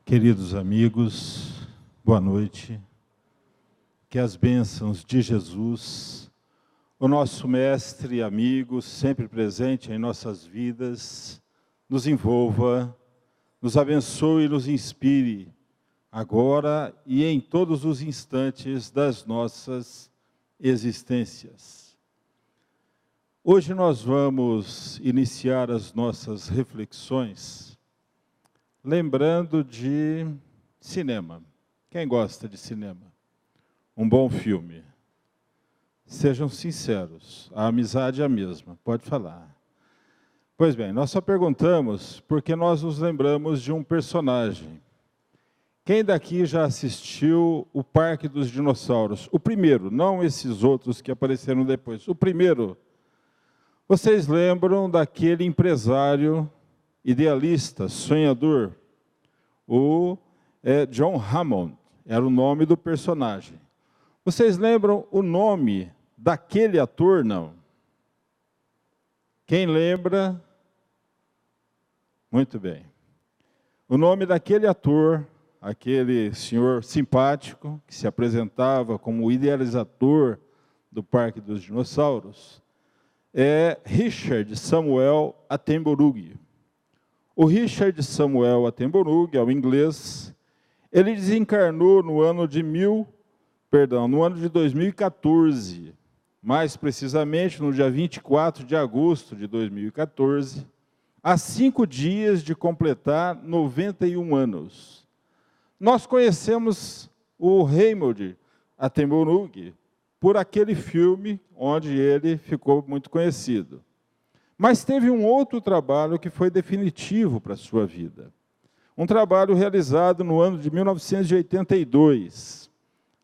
Queridos amigos, boa noite. Que as bênçãos de Jesus, o nosso mestre e amigo, sempre presente em nossas vidas, nos envolva, nos abençoe e nos inspire, agora e em todos os instantes das nossas existências. Hoje nós vamos iniciar as nossas reflexões lembrando de cinema. Quem gosta de cinema? Um bom filme. Sejam sinceros, a amizade é a mesma, pode falar. Pois bem, nós só perguntamos porque nós nos lembramos de um personagem. Quem daqui já assistiu o Parque dos Dinossauros? O primeiro, não esses outros que apareceram depois. O primeiro. Vocês lembram daquele empresário idealista, sonhador? O John Hammond, era o nome do personagem. Vocês lembram o nome daquele ator, não? Quem lembra? Muito bem. O nome daquele ator, aquele senhor simpático, que se apresentava como o idealizador do Parque dos Dinossauros, é Richard Samuel Attenborough. O Richard Samuel Attenborough, é o inglês, ele desencarnou no ano de 2014, mais precisamente no dia 24 de agosto de 2014, há 5 dias de completar 91 anos. Nós conhecemos o Raymond Attenborough por aquele filme onde ele ficou muito conhecido. Mas teve um outro trabalho que foi definitivo para a sua vida. Um trabalho realizado no ano de 1982.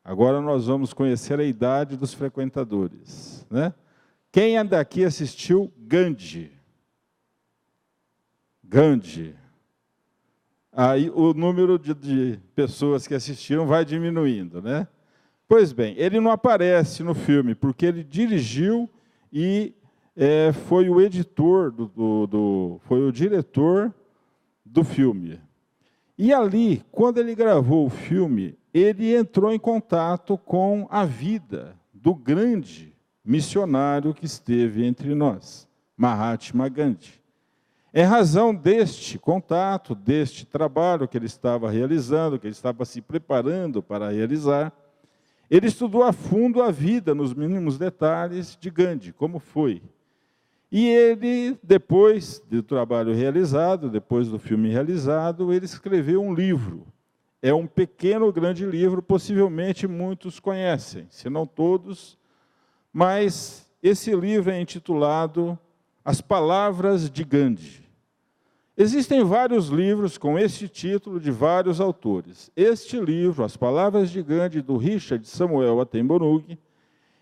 Agora nós vamos conhecer a idade dos frequentadores, né? Quem daqui assistiu Gandhi? Gandhi. Aí o número de pessoas que assistiram vai diminuindo, né? Pois bem, ele não aparece no filme, porque ele dirigiu e foi o editor, foi o diretor do filme. E ali, quando ele gravou o filme, ele entrou em contato com a vida do grande missionário que esteve entre nós, Mahatma Gandhi. Em razão deste contato, deste trabalho que ele estava realizando, que ele estava se preparando para realizar, ele estudou a fundo a vida, nos mínimos detalhes, de Gandhi, como foi. E ele, depois do trabalho realizado, depois do filme realizado, ele escreveu um livro. É um pequeno, grande livro, possivelmente muitos conhecem, se não todos, mas esse livro é intitulado As Palavras de Gandhi. Existem vários livros com este título de vários autores. Este livro, As Palavras de Gandhi, do Richard Samuel Attenborough,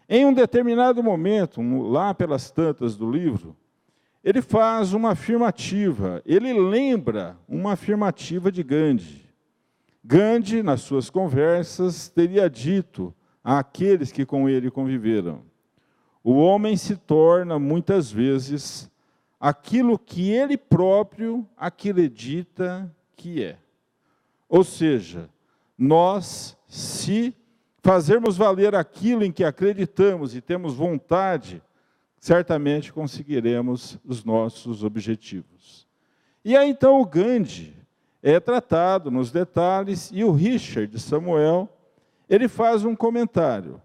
em um determinado momento, lá pelas tantas do livro, ele faz uma afirmativa, ele lembra uma afirmativa de Gandhi. Gandhi, nas suas conversas, teria dito àqueles que com ele conviveram: o homem se torna, muitas vezes, aquilo que ele próprio acredita que é. Ou seja, nós, se fazermos valer aquilo em que acreditamos e temos vontade, certamente conseguiremos os nossos objetivos. E aí, então, o Gandhi é tratado nos detalhes, e o Richard Samuel, ele faz um comentário.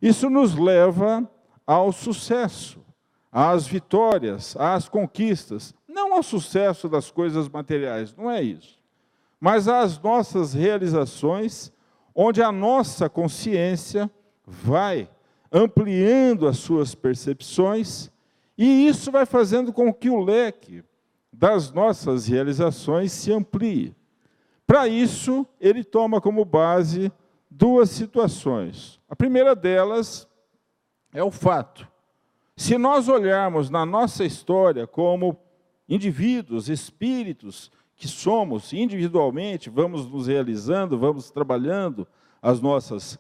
Isso nos leva ao sucesso, às vitórias, às conquistas, não ao sucesso das coisas materiais, não é isso, mas às nossas realizações, onde a nossa consciência vai ampliando as suas percepções, e isso vai fazendo com que o leque das nossas realizações se amplie. Para isso, ele toma como base 2 situações. A primeira delas é o fato. Se nós olharmos na nossa história como indivíduos, espíritos, que somos individualmente, vamos nos realizando, vamos trabalhando as nossas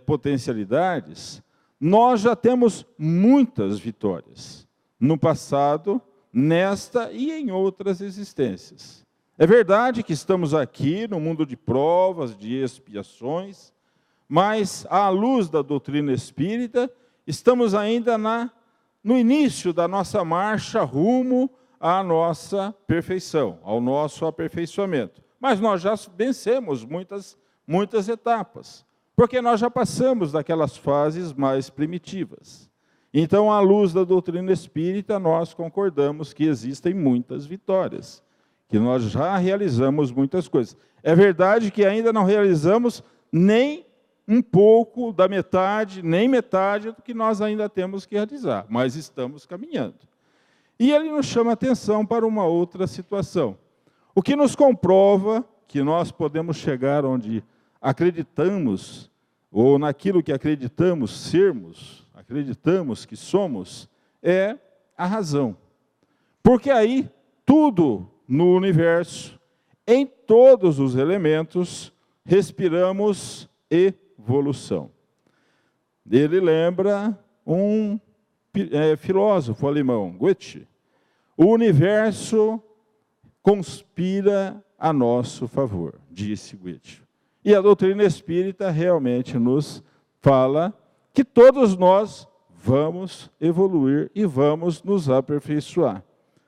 potencialidades, nós já temos muitas vitórias no passado, nesta e em outras existências. É verdade que estamos aqui no mundo de provas, de expiações, mas, à luz da doutrina espírita, estamos ainda no início da nossa marcha rumo à nossa perfeição, ao nosso aperfeiçoamento. Mas nós já vencemos muitas etapas, porque nós já passamos daquelas fases mais primitivas. Então, à luz da doutrina espírita, nós concordamos que existem muitas vitórias, que nós já realizamos muitas coisas. É verdade que ainda não realizamos nem um pouco da metade, nem metade do que nós ainda temos que realizar, mas estamos caminhando. E ele nos chama a atenção para uma outra situação. O que nos comprova que nós podemos chegar onde acreditamos, ou naquilo que acreditamos sermos, acreditamos que somos, é a razão. Porque aí, tudo no universo, em todos os elementos, respiramos evolução. Ele lembra um filósofo alemão, Goethe. O universo conspira a nosso favor, disse Goethe. E a doutrina espírita realmente nos fala que todos nós vamos evoluir e vamos nos aperfeiçoar.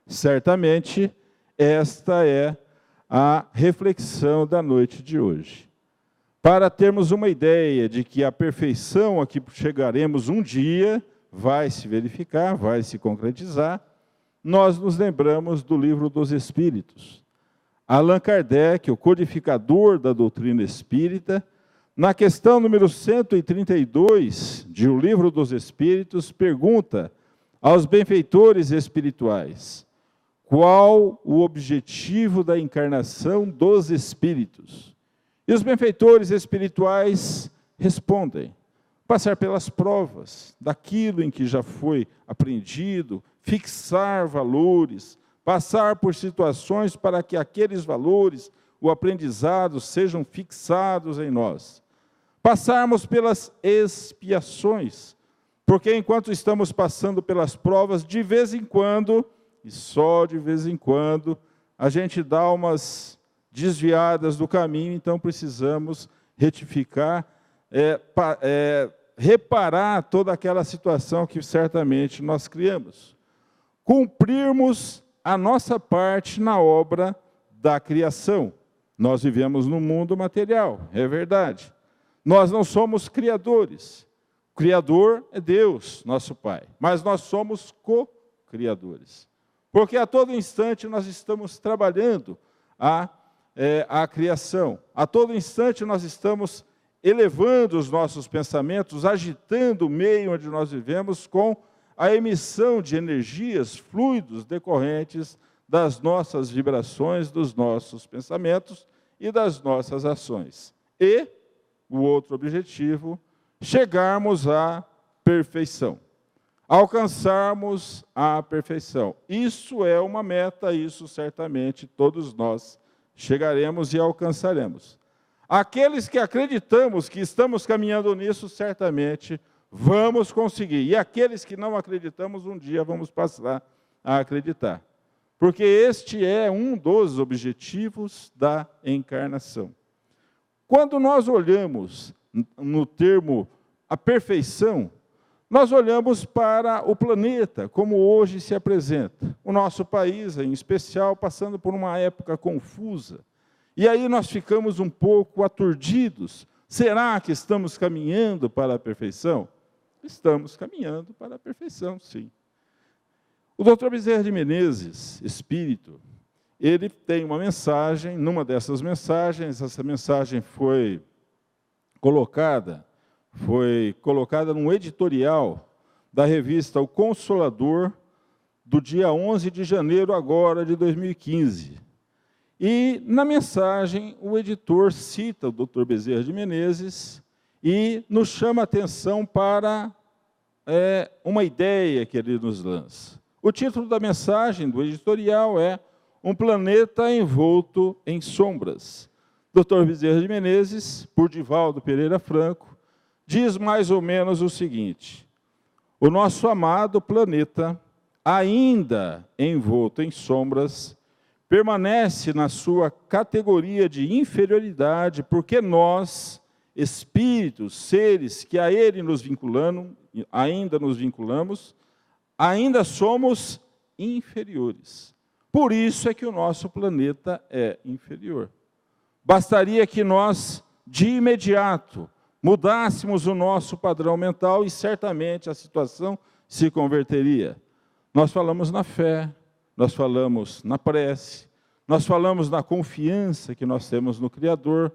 Certamente, esta é a reflexão da noite de hoje. Para termos uma ideia de que a perfeição a que chegaremos um dia vai se verificar, vai se concretizar, nós nos lembramos do Livro dos Espíritos. Allan Kardec, o codificador da doutrina espírita, na questão número 132 de O Livro dos Espíritos, pergunta aos benfeitores espirituais: qual o objetivo da encarnação dos espíritos? E os benfeitores espirituais respondem: passar pelas provas daquilo em que já foi aprendido, fixar valores, passar por situações para que aqueles valores, o aprendizado, sejam fixados em nós. Passarmos pelas expiações, porque enquanto estamos passando pelas provas, de vez em quando, e só de vez em quando, a gente dá umas desviadas do caminho, então precisamos retificar, reparar toda aquela situação que certamente nós criamos. Cumprirmos a nossa parte na obra da criação. Nós vivemos no mundo material, é verdade. Nós não somos criadores. O Criador é Deus, nosso Pai. Mas nós somos co-criadores. Porque a todo instante nós estamos trabalhando a criação. A todo instante nós estamos elevando os nossos pensamentos, agitando o meio onde nós vivemos com a emissão de energias, fluidos decorrentes das nossas vibrações, dos nossos pensamentos e das nossas ações. E o outro objetivo, chegarmos à perfeição. Alcançarmos a perfeição. Isso é uma meta, isso certamente todos nós chegaremos e alcançaremos. Aqueles que acreditamos que estamos caminhando nisso, certamente vamos conseguir. E aqueles que não acreditamos, um dia vamos passar a acreditar. Porque este é um dos objetivos da encarnação. Quando nós olhamos no termo a perfeição, nós olhamos para o planeta, como hoje se apresenta. O nosso país, em especial, passando por uma época confusa. E aí nós ficamos um pouco aturdidos. Será que estamos caminhando para a perfeição? Estamos caminhando para a perfeição, sim. O Dr. Bezerra de Menezes, espírito, ele tem uma mensagem, numa dessas mensagens, essa mensagem foi colocada num editorial da revista O Consolador, do dia 11 de janeiro agora de 2015. E, na mensagem, o editor cita o Dr. Bezerra de Menezes e nos chama a atenção para uma ideia que ele nos lança. O título da mensagem do editorial é Um Planeta Envolto em Sombras. Dr. Bezerra de Menezes, por Divaldo Pereira Franco, diz mais ou menos o seguinte: o nosso amado planeta, ainda envolto em sombras, permanece na sua categoria de inferioridade, porque nós, espíritos, seres que a ele ainda nos vinculamos, ainda somos inferiores. Por isso é que o nosso planeta é inferior. Bastaria que nós, de imediato, mudássemos o nosso padrão mental e certamente a situação se converteria. Nós falamos na fé, nós falamos na prece, nós falamos na confiança que nós temos no Criador,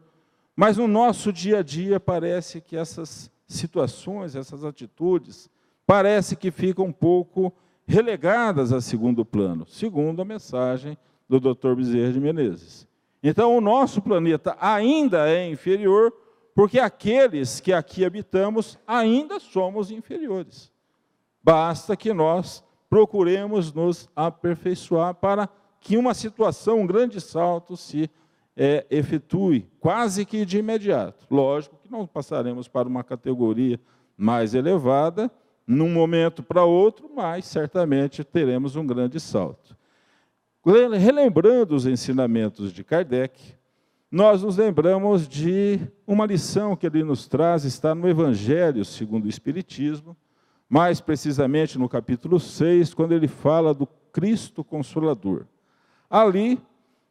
mas no nosso dia a dia parece que essas situações, essas atitudes, parece que ficam um pouco relegadas a segundo plano, segundo a mensagem do Dr. Bezerra de Menezes. Então, o nosso planeta ainda é inferior, porque aqueles que aqui habitamos ainda somos inferiores. Basta que nós procuremos nos aperfeiçoar para que uma situação, um grande salto, se efetue quase que de imediato. Lógico que não passaremos para uma categoria mais elevada, num momento para outro, mas certamente teremos um grande salto. Relembrando os ensinamentos de Kardec, nós nos lembramos de uma lição que ele nos traz, está no Evangelho segundo o Espiritismo, mais precisamente no capítulo 6, quando ele fala do Cristo Consolador. Ali,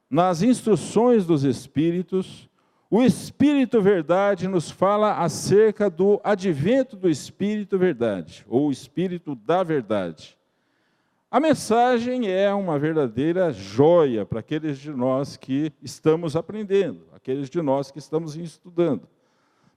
nas instruções dos Espíritos, o Espírito Verdade nos fala acerca do advento do Espírito Verdade, ou Espírito da Verdade. A mensagem é uma verdadeira joia para aqueles de nós que estamos aprendendo, aqueles de nós que estamos estudando.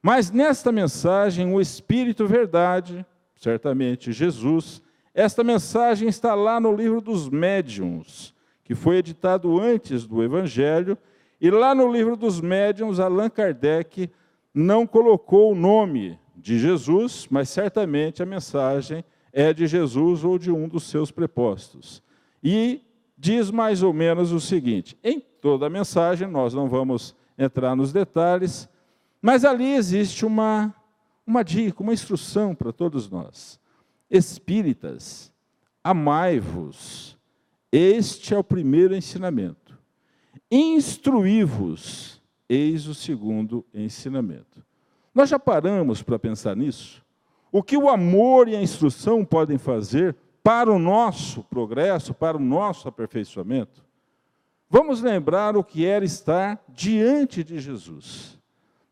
Mas nesta mensagem, o Espírito Verdade, certamente Jesus, esta mensagem está lá no livro dos Médiuns, que foi editado antes do Evangelho, e lá no livro dos Médiuns, Allan Kardec não colocou o nome de Jesus, mas certamente a mensagem é de Jesus ou de um dos seus prepostos. E diz mais ou menos o seguinte, em toda a mensagem, nós não vamos entrar nos detalhes, mas ali existe uma dica, uma instrução para todos nós. Espíritas, amai-vos, este é o primeiro ensinamento. Instruí-vos, eis o segundo ensinamento. Nós já paramos para pensar nisso? O que o amor e a instrução podem fazer para o nosso progresso, para o nosso aperfeiçoamento? Vamos lembrar o que era estar diante de Jesus.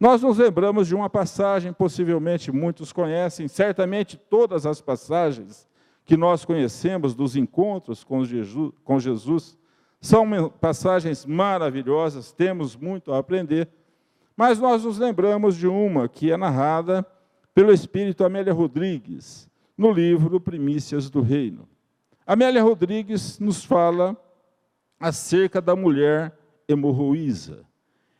Nós nos lembramos de uma passagem, possivelmente muitos conhecem, certamente todas as passagens que nós conhecemos dos encontros com Jesus, são passagens maravilhosas, temos muito a aprender, mas nós nos lembramos de uma que é narrada pelo espírito Amélia Rodrigues, no livro Primícias do Reino. Amélia Rodrigues nos fala acerca da mulher hemorroísa.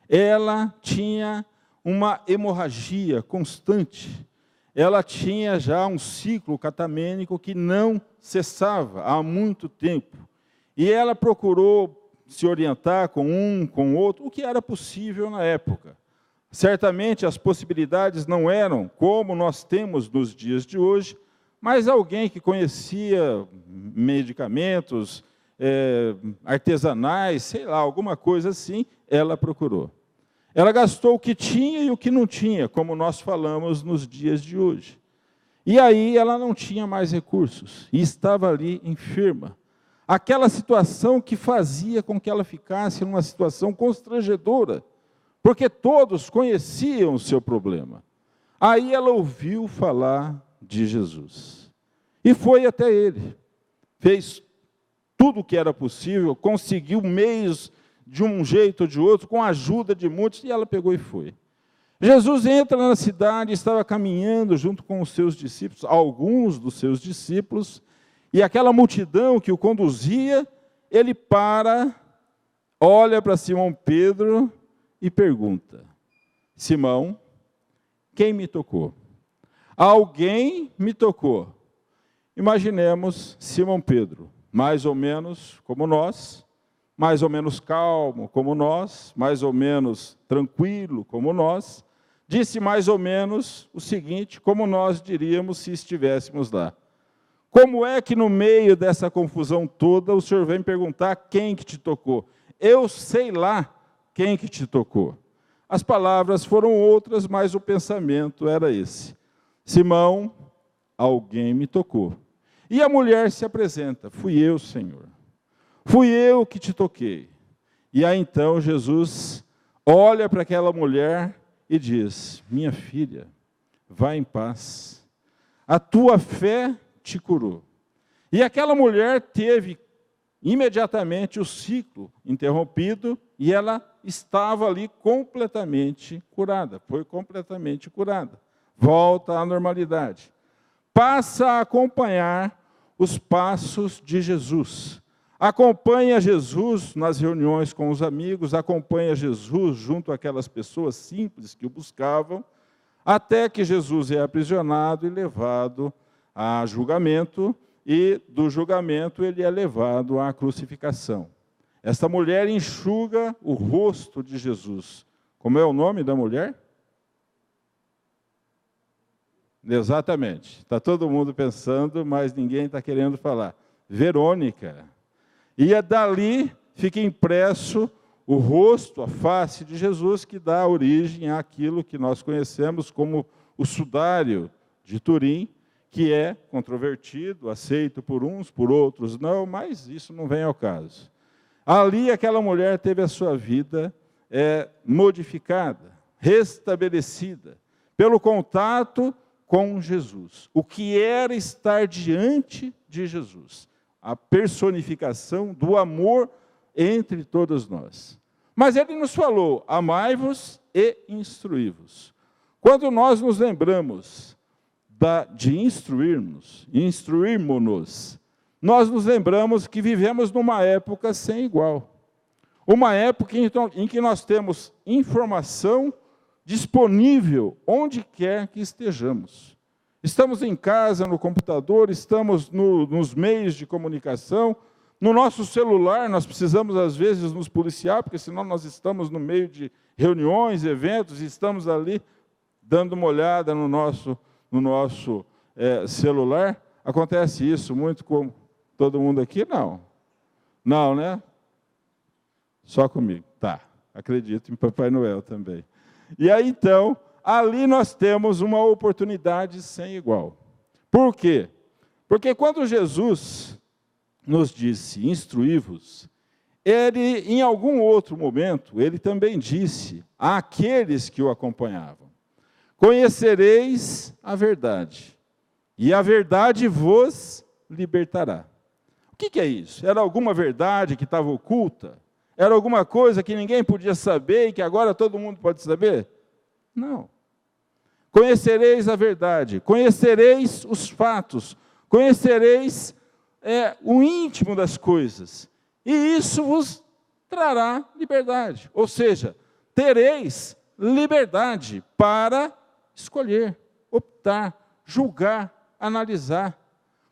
Ela tinha uma hemorragia constante, ela tinha já um ciclo catamênico que não cessava há muito tempo. E ela procurou se orientar com um, com outro, o que era possível na época. Certamente as possibilidades não eram como nós temos nos dias de hoje, mas alguém que conhecia medicamentos artesanais, sei lá, alguma coisa assim, ela procurou. Ela gastou o que tinha e o que não tinha, como nós falamos nos dias de hoje. E aí ela não tinha mais recursos, e estava ali enferma. Aquela situação que fazia com que ela ficasse numa situação constrangedora, porque todos conheciam o seu problema. Aí ela ouviu falar de Jesus. E foi até ele. Fez tudo o que era possível, conseguiu meios de um jeito ou de outro, com a ajuda de muitos, e ela pegou e foi. Jesus entra na cidade, estava caminhando junto com os seus discípulos, alguns dos seus discípulos, e aquela multidão que o conduzia, ele para, olha para Simão Pedro e pergunta: Simão, quem me tocou? Alguém me tocou. Imaginemos Simão Pedro, mais ou menos como nós, mais ou menos calmo como nós, mais ou menos tranquilo como nós, disse mais ou menos o seguinte, como nós diríamos se estivéssemos lá. Como é que no meio dessa confusão toda o senhor vem perguntar quem que te tocou? eu sei lá quem que te tocou. As palavras foram outras, mas o pensamento era esse. Simão, alguém me tocou. E a mulher se apresenta, fui eu, Senhor. Fui eu que te toquei. E aí então Jesus olha para aquela mulher e diz, minha filha, vá em paz. A tua fé te curou. E aquela mulher teve imediatamente o ciclo interrompido e ela estava ali completamente curada. Foi completamente curada. Volta à normalidade. Passa a acompanhar os passos de Jesus. Acompanha Jesus nas reuniões com os amigos, acompanha Jesus junto àquelas pessoas simples que o buscavam, até que Jesus é aprisionado e levado a julgamento, e do julgamento ele é levado à crucificação. Esta mulher enxuga o rosto de Jesus. Como é o nome da mulher? Exatamente. Está todo mundo pensando, mas ninguém está querendo falar. Verônica. E dali fica impresso o rosto, a face de Jesus, que dá origem àquilo que nós conhecemos como o sudário de Turim, que é controvertido, aceito por uns, por outros não, mas isso não vem ao caso. Ali aquela mulher teve a sua vida modificada, restabelecida, pelo contato com Jesus. O que era estar diante de Jesus? A personificação do amor entre todos nós. Mas ele nos falou, amai-vos e instruí-vos. Quando nós nos lembramos de instruirmos-nos, nós nos lembramos que vivemos numa época sem igual. Uma época em que nós temos informação disponível onde quer que estejamos. Estamos em casa, no computador, estamos nos meios de comunicação, no nosso celular, nós precisamos às vezes nos policiar, porque senão nós estamos no meio de reuniões, eventos, e estamos ali dando uma olhada no nosso celular. Acontece isso muito com todo mundo aqui? Não. Não, né? Só comigo. Tá. Acredito em Papai Noel também. E aí, então, ali nós temos uma oportunidade sem igual. Por quê? Porque quando Jesus nos disse, instruí-vos, ele, em algum outro momento, ele também disse àqueles que o acompanhavam, conhecereis a verdade, e a verdade vos libertará. O que é isso? Era alguma verdade que estava oculta? Era alguma coisa que ninguém podia saber e que agora todo mundo pode saber? Não. Conhecereis a verdade, conhecereis os fatos, conhecereis o íntimo das coisas, e isso vos trará liberdade. Ou seja, tereis liberdade para escolher, optar, julgar, analisar.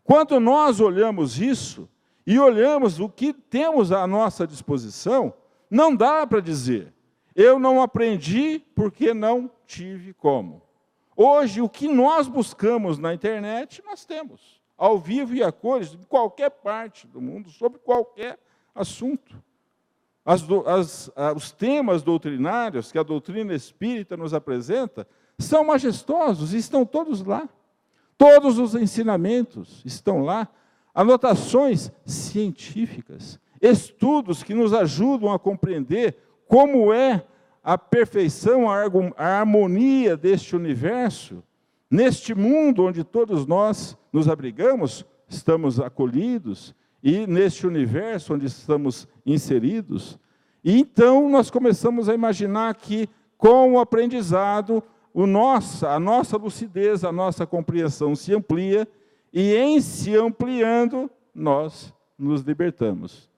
Quando nós olhamos isso, e olhamos o que temos à nossa disposição, não dá para dizer, eu não aprendi porque não tive como. Hoje, o que nós buscamos na internet, nós temos, ao vivo e a cores, de qualquer parte do mundo, sobre qualquer assunto. Os temas doutrinários que a doutrina espírita nos apresenta são majestosos e estão todos lá. Todos os ensinamentos estão lá. Anotações científicas, estudos que nos ajudam a compreender como é a perfeição, a harmonia deste universo, neste mundo onde todos nós nos abrigamos, estamos acolhidos, e neste universo onde estamos inseridos. E então nós começamos a imaginar que, com o aprendizado, a nossa lucidez, a nossa compreensão se amplia, e em se ampliando, nós nos libertamos.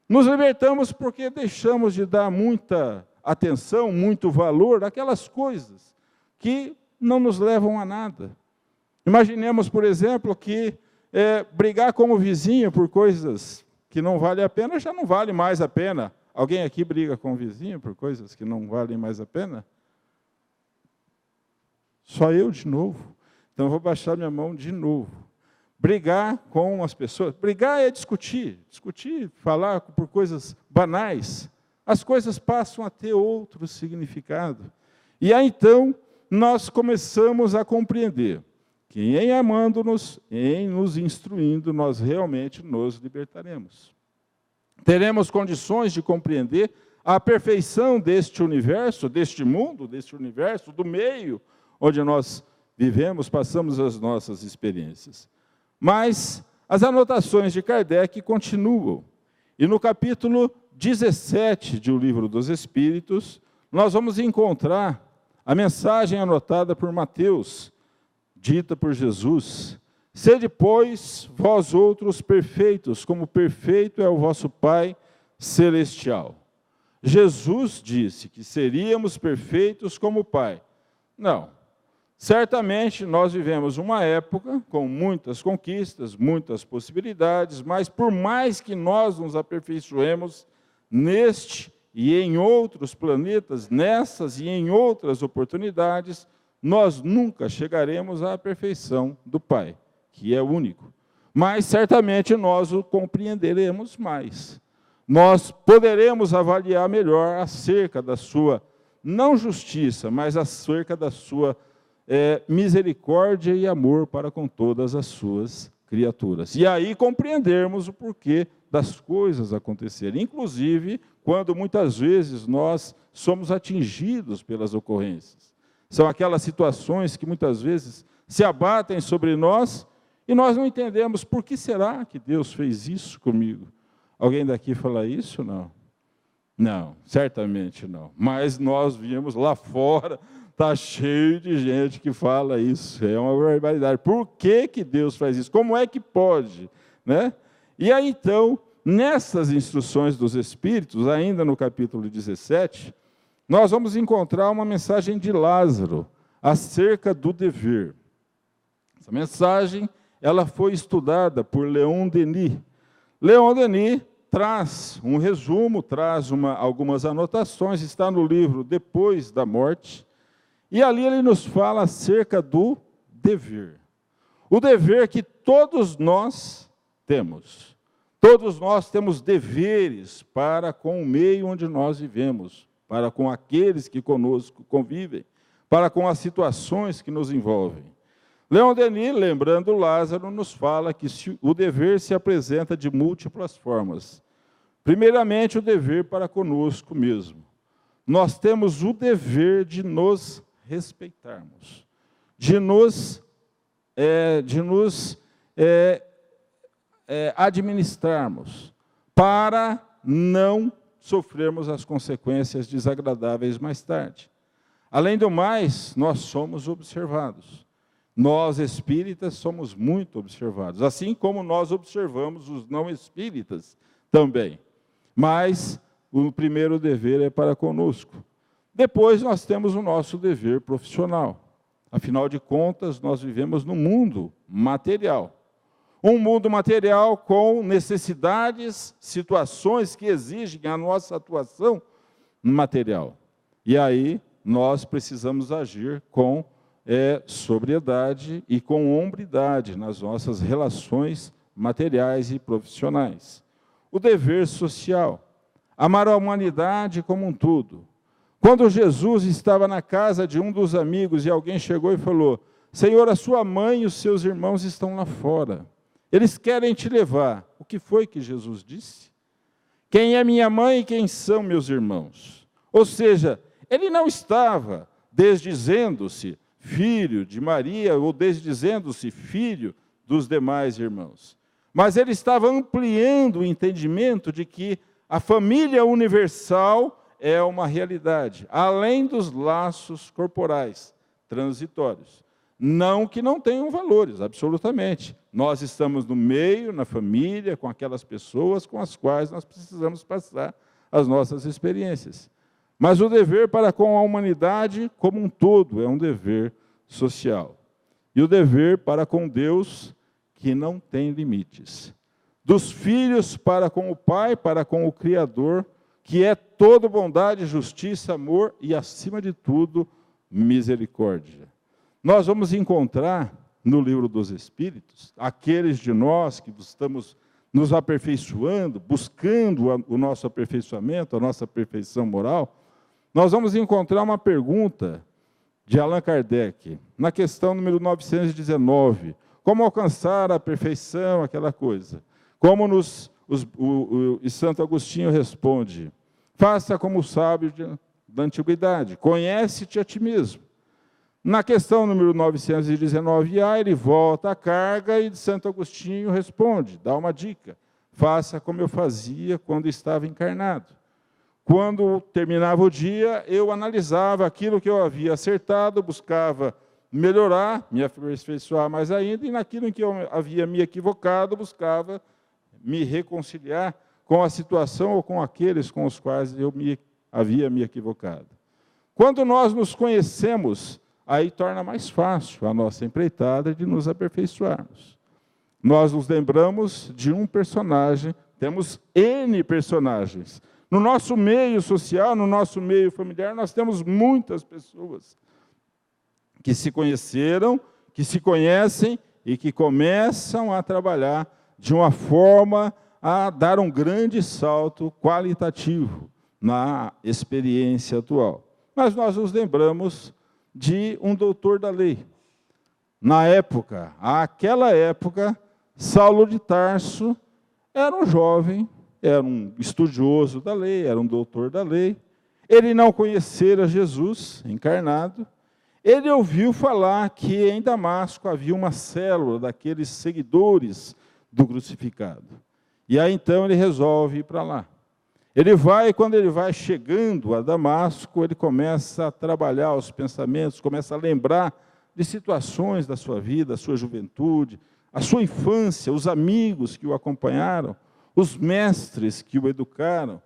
Nos libertamos porque deixamos de dar muita atenção, muito valor àquelas coisas que não nos levam a nada. Imaginemos, por exemplo, que brigar com o vizinho por coisas que não valem a pena, já não vale mais a pena. Alguém aqui briga com o vizinho por coisas que não valem mais a pena? Só eu de novo. Então, eu vou baixar minha mão de novo. brigar com as pessoas. Brigar é discutir, falar por coisas banais. As coisas passam a ter outro significado. E aí, então, nós começamos a compreender que em amando-nos, em nos instruindo, nós realmente nos libertaremos. Teremos condições de compreender a perfeição deste universo, deste mundo, deste universo, do meio onde nós vivemos, passamos as nossas experiências. Mas as anotações de Kardec continuam. E no capítulo 17 do Livro dos Espíritos, nós vamos encontrar a mensagem anotada por Mateus, dita por Jesus: sede, pois, vós outros perfeitos, como perfeito é o vosso Pai celestial. Jesus disse que seríamos perfeitos como o Pai. Não. Certamente nós vivemos uma época com muitas conquistas, muitas possibilidades, mas por mais que nós nos aperfeiçoemos neste e em outros planetas, nessas e em outras oportunidades, nós nunca chegaremos à perfeição do Pai, que é único. Mas certamente nós o compreenderemos mais. Nós poderemos avaliar melhor acerca da sua, não justiça, mas acerca da sua misericórdia e amor para com todas as suas criaturas. E aí compreendermos o porquê das coisas acontecerem, inclusive quando muitas vezes nós somos atingidos pelas ocorrências. São aquelas situações que muitas vezes se abatem sobre nós e nós não entendemos por que será que Deus fez isso comigo. Alguém daqui fala isso? Não. Não, certamente não. Mas nós vimos lá fora, está cheio de gente que fala isso, é uma barbaridade. Por que que Deus faz isso? Como é que pode? Né? E aí, então, nessas instruções dos Espíritos, ainda no capítulo 17, nós vamos encontrar uma mensagem de Lázaro acerca do dever. Essa mensagem ela foi estudada por Leon Denis. Leon Denis traz um resumo, traz algumas anotações, está no livro Depois da Morte, e ali ele nos fala acerca do dever. O dever que todos nós temos. Todos nós temos deveres para com o meio onde nós vivemos, para com aqueles que conosco convivem, para com as situações que nos envolvem. Leon Denis, lembrando Lázaro, nos fala que o dever se apresenta de múltiplas formas. Primeiramente, o dever para conosco mesmo. Nós temos o dever de nos respeitarmos, de nos administrarmos, para não sofrermos as consequências desagradáveis mais tarde. Além do mais, nós somos observados. Nós, espíritas, somos muito observados, assim como nós observamos os não espíritas também. Mas o primeiro dever é para conosco. Depois nós temos o nosso dever profissional. Afinal de contas, nós vivemos num mundo material. Um mundo material com necessidades, situações que exigem a nossa atuação material. E aí nós precisamos agir com sobriedade e com hombridade nas nossas relações materiais e profissionais. O dever social, amar a humanidade como um todo. Quando Jesus estava na casa de um dos amigos e alguém chegou e falou: Senhor, a sua mãe e os seus irmãos estão lá fora. Eles querem te levar. O que foi que Jesus disse? Quem é minha mãe e quem são meus irmãos? Ou seja, ele não estava desdizendo-se filho de Maria ou desdizendo-se filho dos demais irmãos. Mas ele estava ampliando o entendimento de que a família universal é uma realidade, além dos laços corporais transitórios. Não que não tenham valores, absolutamente. Nós estamos no meio, na família, com aquelas pessoas com as quais nós precisamos passar as nossas experiências. Mas o dever para com a humanidade como um todo é um dever social. E o dever para com Deus que não tem limites. Dos filhos para com o Pai, para com o Criador, que é toda bondade, justiça, amor e, acima de tudo, misericórdia. Nós vamos encontrar no livro dos Espíritos, aqueles de nós que estamos nos aperfeiçoando, buscando o nosso aperfeiçoamento, a nossa perfeição moral, nós vamos encontrar uma pergunta de Allan Kardec, na questão número 919, como alcançar a perfeição, aquela coisa. Como e Santo Agostinho responde, faça como o sábio da antiguidade, conhece-te a ti mesmo. Na questão número 919A, ele volta à carga e Santo Agostinho responde, dá uma dica, faça como eu fazia quando estava encarnado. Quando terminava o dia, eu analisava aquilo que eu havia acertado, buscava melhorar, me aperfeiçoar mais ainda, e naquilo em que eu havia me equivocado, buscava me reconciliar com a situação ou com aqueles com os quais eu havia me equivocado. Quando nós nos conhecemos, aí torna mais fácil a nossa empreitada de nos aperfeiçoarmos. Nós nos lembramos de um personagem, temos N personagens. No nosso meio social, no nosso meio familiar, nós temos muitas pessoas que se conheceram, que se conhecem e que começam a trabalhar de uma forma a dar um grande salto qualitativo na experiência atual. Mas nós nos lembramos de um doutor da lei. Àquela época, Saulo de Tarso era um jovem, era um estudioso da lei, era um doutor da lei. Ele não conhecera Jesus encarnado. Ele ouviu falar que em Damasco havia uma célula daqueles seguidores do crucificado. E aí então ele resolve ir para lá. Ele vai, e quando ele vai chegando a Damasco, ele começa a trabalhar os pensamentos, começa a lembrar de situações da sua vida, da sua juventude, a sua infância, os amigos que o acompanharam, os mestres que o educaram.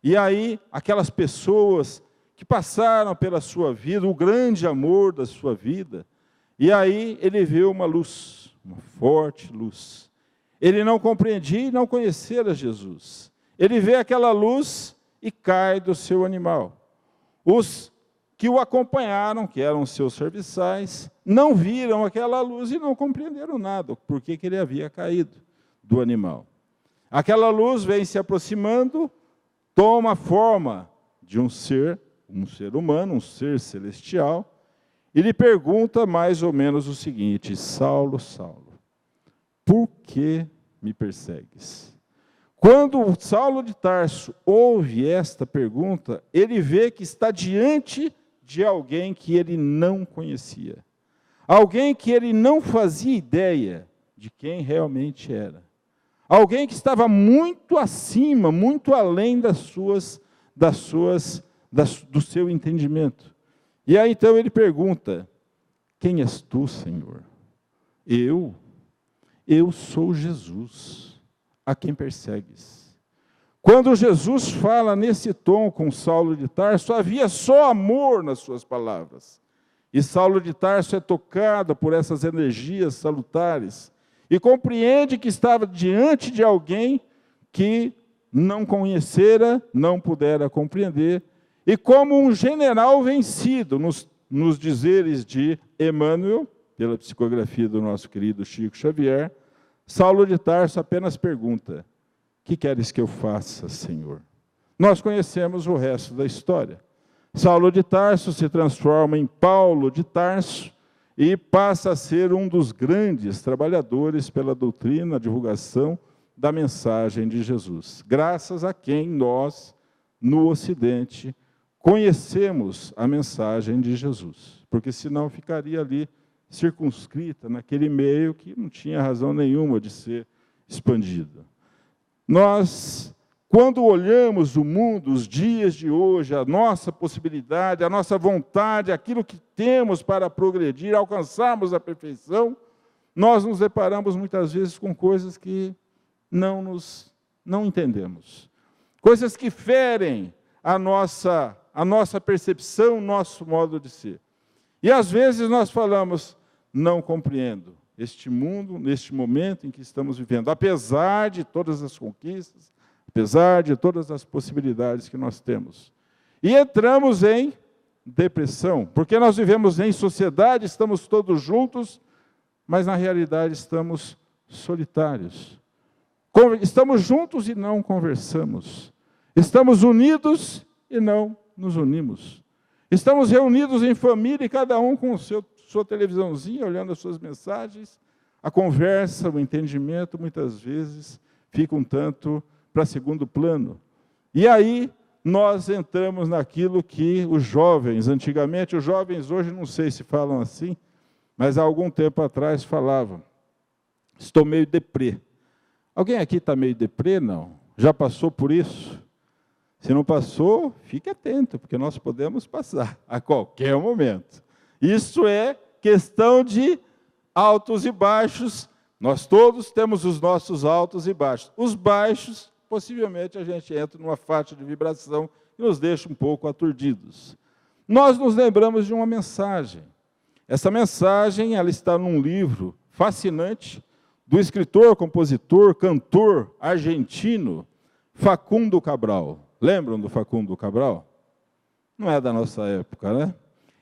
E aí, aquelas pessoas que passaram pela sua vida, o grande amor da sua vida. E aí ele vê uma luz, uma forte luz. Ele não compreendia e não conhecia Jesus. Ele vê aquela luz e cai do seu animal. Os que o acompanharam, que eram seus serviçais, não viram aquela luz e não compreenderam nada, por que ele havia caído do animal. Aquela luz vem se aproximando, toma a forma de um ser humano, um ser celestial, e lhe pergunta mais ou menos o seguinte: Saulo, Saulo, por que me persegues? Quando Saulo de Tarso ouve esta pergunta, ele vê que está diante de alguém que ele não conhecia. Alguém que ele não fazia ideia de quem realmente era. Alguém que estava muito acima, muito além do seu entendimento. E aí então ele pergunta: quem és tu, Senhor? Eu sou Jesus, a quem persegues. Quando Jesus fala nesse tom com Saulo de Tarso, havia só amor nas suas palavras. E Saulo de Tarso é tocado por essas energias salutares e compreende que estava diante de alguém que não conhecera, não pudera compreender, e como um general vencido, nos dizeres de Emmanuel, pela psicografia do nosso querido Chico Xavier, Saulo de Tarso apenas pergunta: que queres que eu faça, Senhor? Nós conhecemos o resto da história. Saulo de Tarso se transforma em Paulo de Tarso e passa a ser um dos grandes trabalhadores pela doutrina, divulgação da mensagem de Jesus, graças a quem nós, no Ocidente, conhecemos a mensagem de Jesus, porque senão ficaria ali circunscrita naquele meio que não tinha razão nenhuma de ser expandida. Nós, quando olhamos o mundo, os dias de hoje, a nossa possibilidade, a nossa vontade, aquilo que temos para progredir, alcançarmos a perfeição, nós nos deparamos muitas vezes com coisas que não entendemos. Coisas que ferem a nossa percepção, o nosso modo de ser. E às vezes nós falamos: não compreendo este mundo, neste momento em que estamos vivendo, apesar de todas as conquistas, apesar de todas as possibilidades que nós temos. E entramos em depressão, porque nós vivemos em sociedade, estamos todos juntos, mas na realidade estamos solitários. Estamos juntos e não conversamos. Estamos unidos e não nos unimos. Estamos reunidos em família e cada um com sua televisãozinha, olhando as suas mensagens. A conversa, o entendimento, muitas vezes, fica um tanto para segundo plano. E aí, nós entramos naquilo que os jovens, antigamente, os jovens hoje não sei se falam assim, mas há algum tempo atrás falavam, estou meio deprê. Alguém aqui está meio deprê? Não? Já passou por isso? Se não passou, fique atento, porque nós podemos passar a qualquer momento. Isso é questão de altos e baixos. Nós todos temos os nossos altos e baixos. Os baixos, possivelmente a gente entra numa faixa de vibração e nos deixa um pouco aturdidos. Nós nos lembramos de uma mensagem. Essa mensagem ela está num livro fascinante do escritor, compositor, cantor argentino Facundo Cabral. Lembram do Facundo Cabral? Não é da nossa época, né?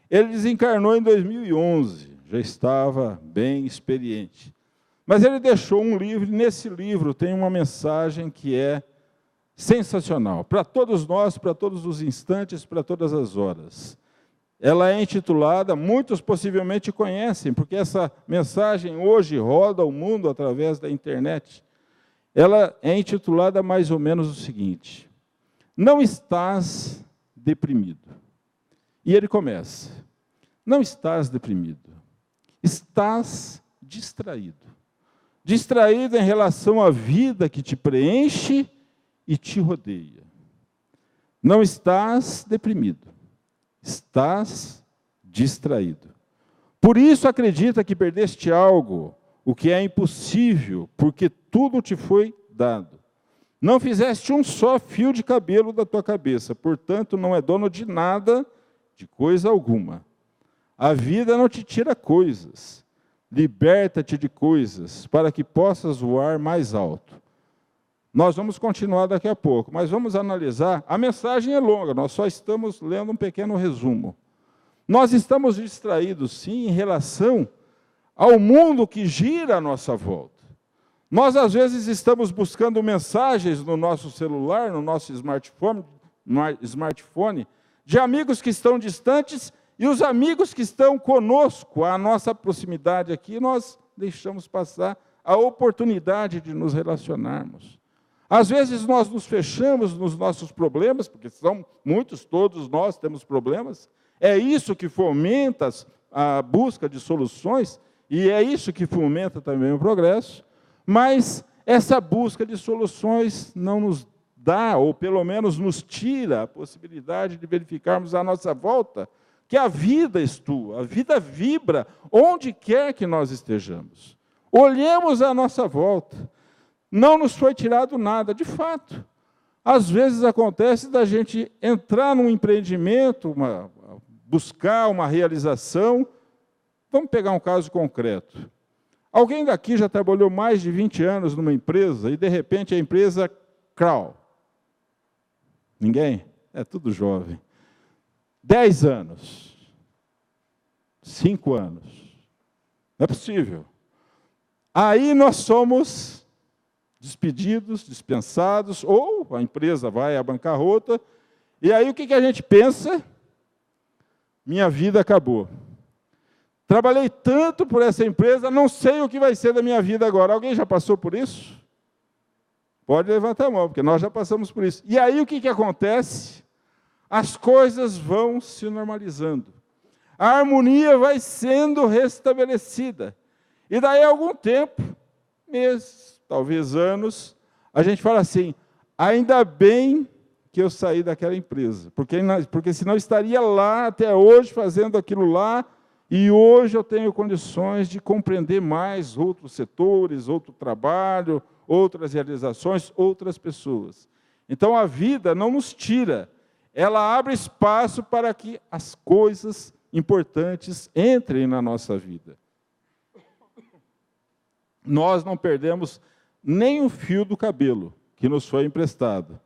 Ele desencarnou em 2011, já estava bem experiente. Mas ele deixou um livro, e nesse livro tem uma mensagem que é sensacional, para todos nós, para todos os instantes, para todas as horas. Ela é intitulada, muitos possivelmente conhecem, porque essa mensagem hoje roda o mundo através da internet. Ela é intitulada mais ou menos o seguinte: não estás deprimido. E ele começa, não estás deprimido, estás distraído. Distraído em relação à vida que te preenche e te rodeia. Não estás deprimido, estás distraído. Por isso acredita que perdeste algo, o que é impossível, porque tudo te foi dado. Não fizeste um só fio de cabelo da tua cabeça, portanto não é dono de nada, de coisa alguma. A vida não te tira coisas. Liberta-te de coisas, para que possas voar mais alto. Nós vamos continuar daqui a pouco, mas vamos analisar. A mensagem é longa, nós só estamos lendo um pequeno resumo. Nós estamos distraídos, sim, em relação ao mundo que gira à nossa volta. Nós, às vezes, estamos buscando mensagens no nosso celular, no nosso smartphone, de amigos que estão distantes. E os amigos que estão conosco, à nossa proximidade aqui, nós deixamos passar a oportunidade de nos relacionarmos. Às vezes nós nos fechamos nos nossos problemas, porque são muitos, todos nós temos problemas. É isso que fomenta a busca de soluções, e é isso que fomenta também o progresso. Mas essa busca de soluções não nos dá, ou pelo menos nos tira a possibilidade de verificarmos à nossa volta que a vida a vida vibra onde quer que nós estejamos. Olhemos à nossa volta, não nos foi tirado nada, de fato. Às vezes acontece da gente entrar num empreendimento, buscar uma realização. Vamos pegar um caso concreto. Alguém daqui já trabalhou mais de 20 anos numa empresa e, de repente, a empresa crau. Ninguém? É tudo jovem. 10 anos, 5 anos, não é possível. Aí nós somos despedidos, dispensados, ou a empresa vai à bancarrota, e aí o que a gente pensa? Minha vida acabou. Trabalhei tanto por essa empresa, não sei o que vai ser da minha vida agora. Alguém já passou por isso? Pode levantar a mão, porque nós já passamos por isso. E aí o que acontece? As coisas vão se normalizando. A harmonia vai sendo restabelecida. E daí a algum tempo, meses, talvez anos, a gente fala assim, ainda bem que eu saí daquela empresa, porque senão eu estaria lá até hoje fazendo aquilo lá, e hoje eu tenho condições de compreender mais outros setores, outro trabalho, outras realizações, outras pessoas. Então a vida não nos tira, ela abre espaço para que as coisas importantes entrem na nossa vida. Nós não perdemos nem um fio do cabelo que nos foi emprestado.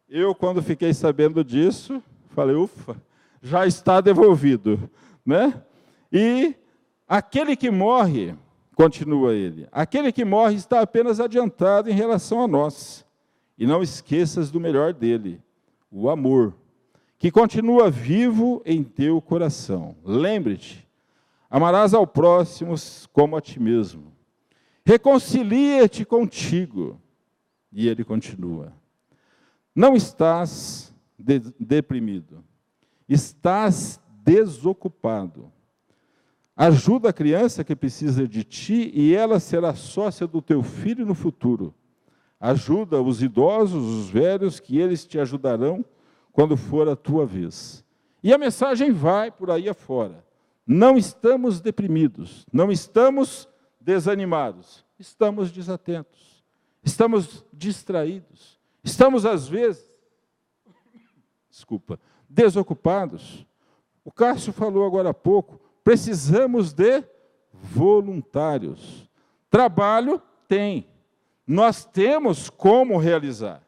Eu, quando fiquei sabendo disso, falei, ufa, já está devolvido, né? E aquele que morre, continua ele, aquele que morre está apenas adiantado em relação a nós. E não esqueças do melhor dele, o amor, que continua vivo em teu coração. Lembre-te, amarás ao próximo como a ti mesmo. Reconcilia-te contigo. E ele continua. Não estás deprimido, estás desocupado. Ajuda a criança que precisa de ti e ela será sócia do teu filho no futuro. Ajuda os idosos, os velhos, que eles te ajudarão quando for a tua vez. E a mensagem vai por aí afora. Não estamos deprimidos, não estamos desanimados, estamos desatentos, estamos distraídos, estamos às vezes, desocupados. O Cássio falou agora há pouco, precisamos de voluntários. Trabalho tem, nós temos como realizar.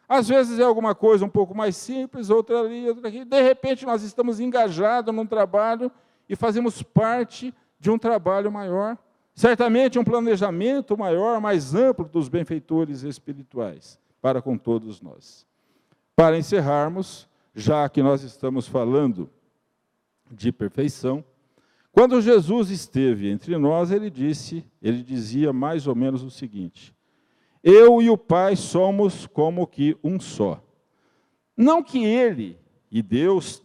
Às vezes é alguma coisa um pouco mais simples, outra ali, outra aqui. De repente nós estamos engajados num trabalho e fazemos parte de um trabalho maior. Certamente um planejamento maior, mais amplo dos benfeitores espirituais para com todos nós. Para encerrarmos, já que nós estamos falando de perfeição, quando Jesus esteve entre nós, ele dizia mais ou menos o seguinte: eu e o Pai somos como que um só. Não que ele e Deus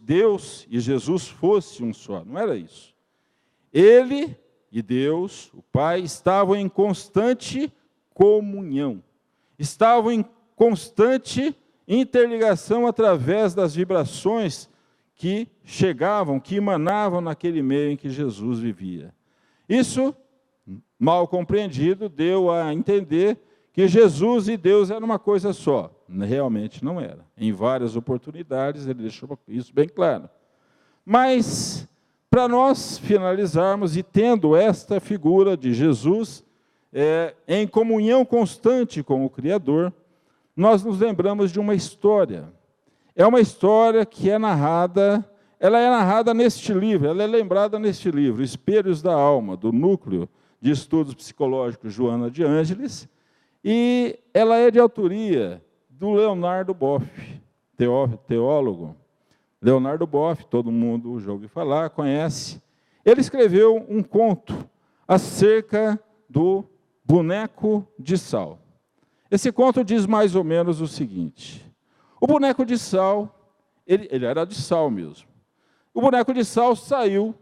e Jesus fosse um só, não era isso. Ele e Deus, o Pai, estavam em constante comunhão, estavam em constante interligação através das vibrações que chegavam, que emanavam naquele meio em que Jesus vivia. Isso, mal compreendido, deu a entender que Jesus e Deus eram uma coisa só. Realmente não era. Em várias oportunidades ele deixou isso bem claro. Mas, para nós finalizarmos, e tendo esta figura de Jesus em comunhão constante com o Criador, nós nos lembramos de uma história. É uma história que é narrada neste livro, ela é lembrada neste livro, Espelhos da Alma, do Núcleo de Estudos Psicológicos Joana de Ângeles, e ela é de autoria do Leonardo Boff, teólogo. Leonardo Boff, todo mundo já ouviu falar, conhece. Ele escreveu um conto acerca do boneco de sal. Esse conto diz mais ou menos o seguinte: o boneco de sal, ele era de sal mesmo. O boneco de sal saiu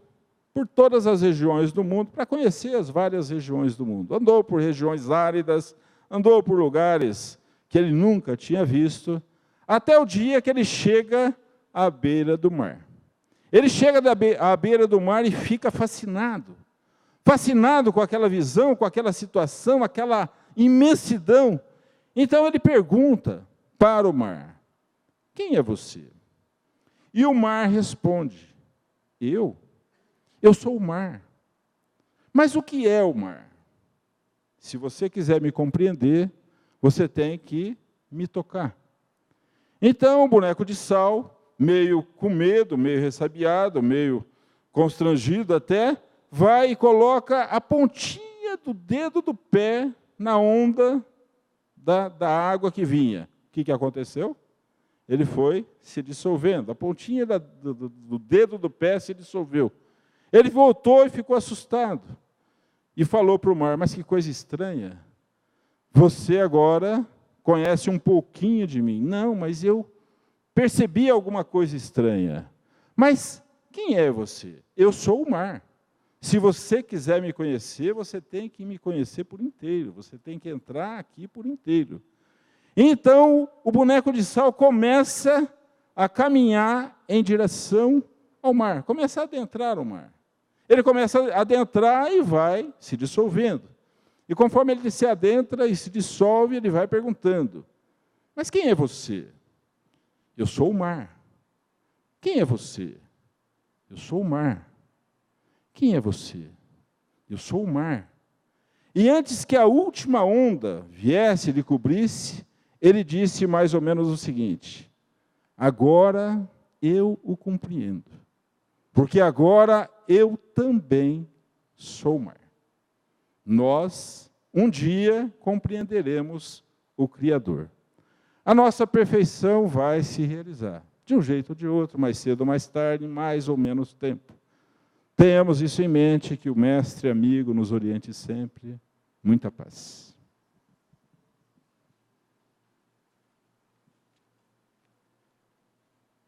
por todas as regiões do mundo para conhecer as várias regiões do mundo. Andou por regiões áridas, andou por lugares que ele nunca tinha visto, até o dia que ele chega à beira do mar. Ele chega à beira do mar e fica fascinado. Fascinado com aquela visão, com aquela situação, aquela imensidão. Então ele pergunta para o mar: quem é você? E o mar responde: eu sou o mar. Mas o que é o mar? Se você quiser me compreender, você tem que me tocar. Então o boneco de sal, meio com medo, meio ressabiado, meio constrangido até, vai e coloca a pontinha do dedo do pé na onda da água que vinha. O que aconteceu? Ele foi se dissolvendo, a pontinha do dedo do pé se dissolveu. Ele voltou e ficou assustado. E falou para o mar: mas que coisa estranha, você agora conhece um pouquinho de mim. Não, mas eu percebi alguma coisa estranha. Mas quem é você? Eu sou o mar. Se você quiser me conhecer, você tem que me conhecer por inteiro, você tem que entrar aqui por inteiro. Então, o boneco de sal começa a caminhar em direção ao mar, começa a adentrar o mar. Ele começa a adentrar e vai se dissolvendo. E conforme ele se adentra e se dissolve, ele vai perguntando: mas quem é você? Eu sou o mar. Quem é você? Eu sou o mar. Quem é você? Eu sou o mar. E antes que a última onda viesse e lhe cobrisse, ele disse mais ou menos o seguinte: agora eu o compreendo, porque agora eu também sou o mar. nós, um dia, compreenderemos o Criador. A nossa perfeição vai se realizar, de um jeito ou de outro, mais cedo ou mais tarde, mais ou menos tempo. Tenhamos isso em mente, que o Mestre amigo nos oriente sempre. Muita paz.